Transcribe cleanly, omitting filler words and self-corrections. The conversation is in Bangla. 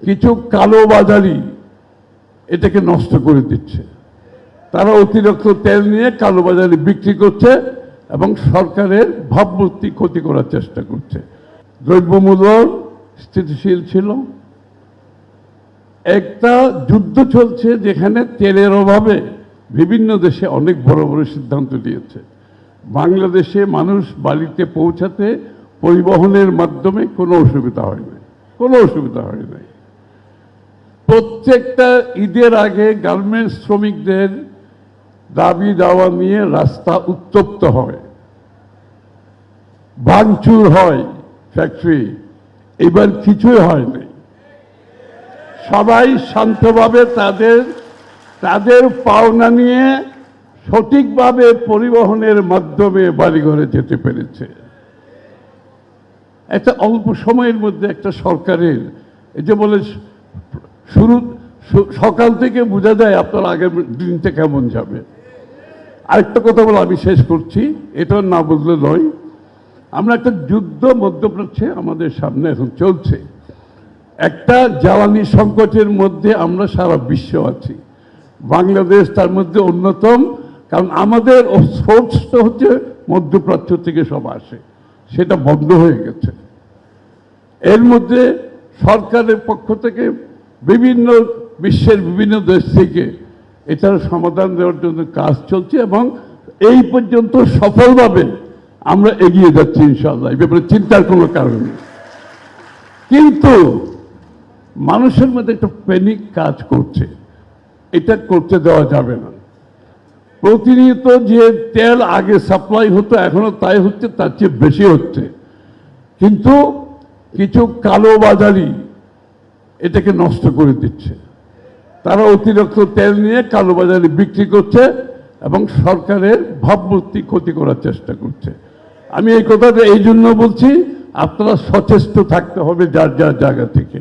কিছু কালোবাজারি এটাকে নষ্ট করে দিচ্ছে। তারা অতিরিক্ত তেল নিয়ে কালোবাজারে বিক্রি করছে এবং সরকারের ভাবমূর্তি ক্ষতি করার চেষ্টা করছে। দ্রব্যমূল্য স্থিতিশীল ছিল। একটা যুদ্ধ চলছে যেখানে তেলের অভাবে বিভিন্ন দেশে অনেক বড় বড় সিদ্ধান্ত নিয়েছে। বাংলাদেশে মানুষ বাড়িতে পৌঁছাতে পরিবহনের মাধ্যমে কোনো অসুবিধা হয় নাই, কোনো অসুবিধা হয় নাই। প্রত্যেকটা ঈদের আগে গার্মেন্টস শ্রমিকদের দাবি দাওয়া নিয়ে রাস্তা উত্তপ্ত হয়, ভাঙচুর হয় ফ্যাক্টরি। এবার কিছুই হয়নি। সবাই শান্তভাবে তাদের পাওনা নিয়ে সঠিকভাবে পরিবহনের মাধ্যমে বাড়িঘরে যেতে পেরেছে। একটা অল্প সময়ের মধ্যে একটা সরকারের এই যে বলে সকাল থেকে বোঝা যায় আপনার আগের দিনটা কেমন যাবে। আরেকটা কথা বলে আমি শেষ করছি, এটা না বললে নয়। আমরা একটা যুদ্ধ মধ্যপ্রাচ্যে আমাদের সামনে এখন চলছে। একটা জ্বালানি সংকটের মধ্যে আমরা সারা বিশ্ব আছি, বাংলাদেশ তার মধ্যে অন্যতম। কারণ আমাদের সোর্সটা হচ্ছে মধ্যপ্রাচ্য থেকে সব আসে, সেটা বন্ধ হয়ে গেছে। এর মধ্যে সরকারের পক্ষ থেকে বিভিন্ন বিশ্বের বিভিন্ন দেশ থেকে এটার সমাধান দেওয়ার জন্য কাজ চলছে এবং এই পর্যন্ত সফলভাবে আমরা এগিয়ে যাচ্ছি ইনশাআল্লাহ। এই ব্যাপারে চিন্তার কোনো কারণ নেই। কিন্তু মানুষের মধ্যে একটা প্যানিক কাজ করছে, এটা করতে দেওয়া যাবে না। প্রতিনিয়ত যে তেল আগে সাপ্লাই হতো এখনো তাই হচ্ছে, তার চেয়ে বেশি হচ্ছে। কিন্তু কিছু কালোবাজারি এটাকে নষ্ট করে দিচ্ছে। তারা অতিরিক্ত তেল নিয়ে কালোবাজারে বিক্রি করছে এবং সরকারের ভাবমূর্তি ক্ষতি করার চেষ্টা করছে। আমি এই কথাটা এই জন্য বলছি, আপনারা সচেষ্ট থাকতে হবে যার যার জায়গা থেকে।